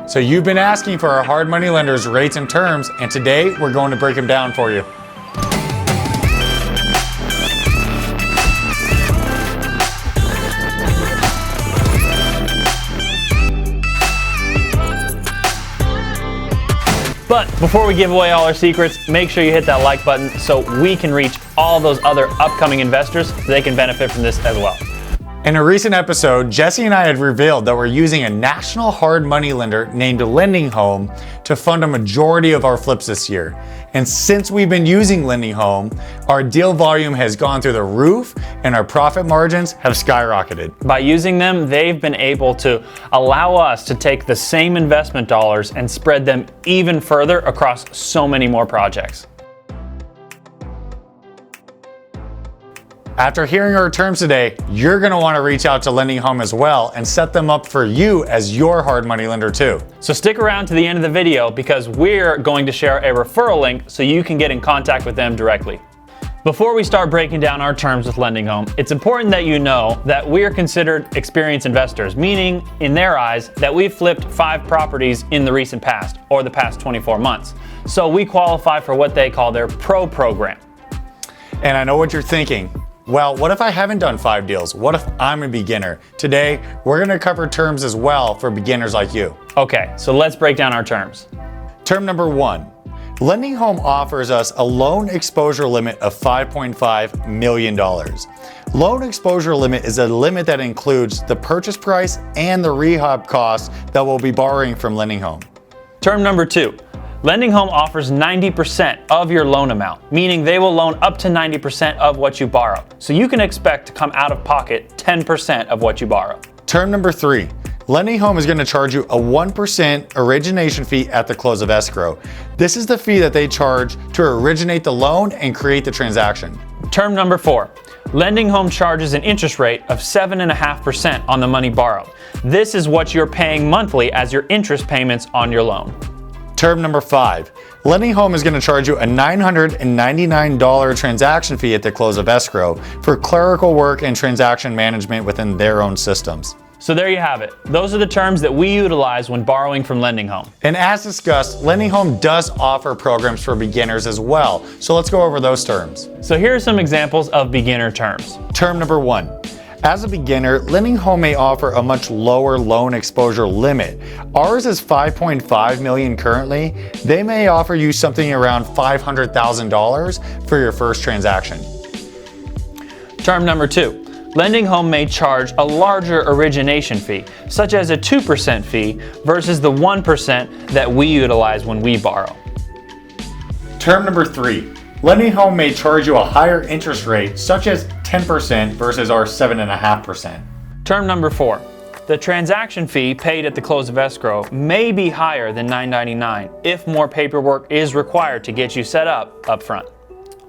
So you've been asking for our hard money lenders rates and terms, and today we're going to break them down for you. But before we give away all our secrets, make sure you hit that like button so we can reach all those other upcoming investors so they can benefit from this as well. In a recent episode, Jesse and I had revealed that we're using a national hard money lender named Lending Home to fund a majority of our flips this year. And since we've been using Lending Home, our deal volume has gone through the roof and our profit margins have skyrocketed. By using them, they've been able to allow us to take the same investment dollars and spread them even further across so many more projects. After hearing our terms today, you're going to want to reach out to Lending Home as well and set them up for you as your hard money lender too. So stick around to the end of the video because we're going to share a referral link so you can get in contact with them directly. Before we start breaking down our terms with Lending Home, it's important that you know that we are considered experienced investors, meaning in their eyes that we've flipped 5 properties in the recent past or the past 24 months. So we qualify for what they call their Pro program. And I know what you're thinking. Well, what if I haven't done 5 deals? What if I'm a beginner? Today, we're going to cover terms as well for beginners like you. Okay, so let's break down our terms. Term number 1. Lending Home offers us a loan exposure limit of $5.5 million. Loan exposure limit is a limit that includes the purchase price and the rehab costs that we'll be borrowing from Lending Home. Term number 2. Lending Home offers 90% of your loan amount, meaning they will loan up to 90% of what you borrow. So you can expect to come out of pocket 10% of what you borrow. Term number 3. Lending Home is going to charge you a 1% origination fee at the close of escrow. This is the fee that they charge to originate the loan and create the transaction. Term number 4. Lending Home charges an interest rate of 7.5% on the money borrowed. This is what you're paying monthly as your interest payments on your loan. Term number 5. Lending Home is going to charge you a $999 transaction fee at the close of escrow for clerical work and transaction management within their own systems. So there you have it. Those are the terms that we utilize when borrowing from Lending Home. And as discussed, Lending Home does offer programs for beginners as well. So let's go over those terms. So here are some examples of beginner terms. Term number 1. As a beginner, Lending Home may offer a much lower loan exposure limit. Ours is $5.5 million currently. They may offer you something around $500,000 for your first transaction. Term number 2. Lending Home may charge a larger origination fee, such as a 2% fee versus the 1% that we utilize when we borrow. Term number 3. Lending Home may charge you a higher interest rate, such as 10% versus our 7.5%. Term number 4. The transaction fee paid at the close of escrow may be higher than $999 if more paperwork is required to get you set up front.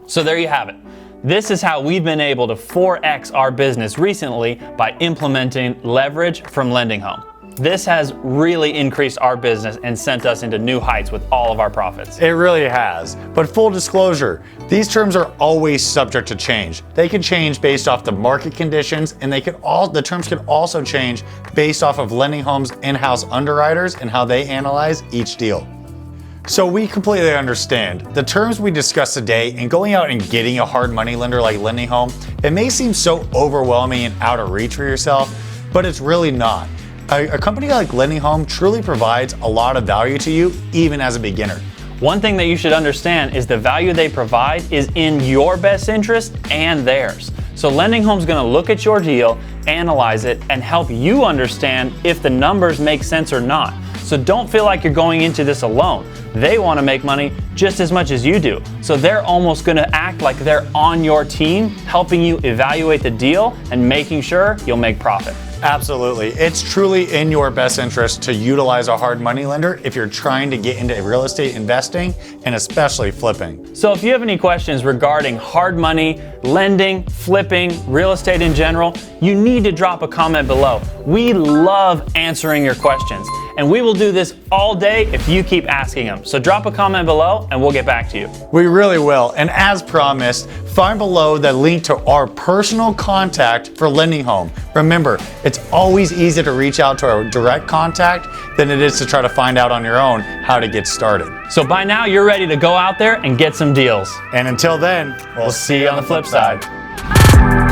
So there you have it. This is how we've been able to 4x our business recently by implementing leverage from Lending Home. This has really increased our business and sent us into new heights with all of our profits. It really has. But full disclosure, these terms are always subject to change. They can change based off the market conditions, and the terms can also change based off of Lending Home's in-house underwriters and how they analyze each deal. So we completely understand. The terms we discussed today and going out and getting a hard money lender like Lending Home, it may seem so overwhelming and out of reach for yourself, but it's really not. A company like Lending Home truly provides a lot of value to you, even as a beginner. One thing that you should understand is the value they provide is in your best interest and theirs. So Lending Home's going to look at your deal, analyze it, and help you understand if the numbers make sense or not. So don't feel like you're going into this alone. They want to make money just as much as you do. So they're almost going to act like they're on your team, helping you evaluate the deal and making sure you'll make profit. Absolutely. It's truly in your best interest to utilize a hard money lender if you're trying to get into real estate investing and especially flipping. So if you have any questions regarding hard money, lending, flipping, real estate in general, you need to drop a comment below. We love answering your questions. and we will do this all day if you keep asking them. So drop a comment below and we'll get back to you. We really will. And as promised, find below the link to our personal contact for Lending Home. Remember, it's always easier to reach out to a direct contact than it is to try to find out on your own how to get started. So by now, you're ready to go out there and get some deals. And until then, we'll see you on the flip side.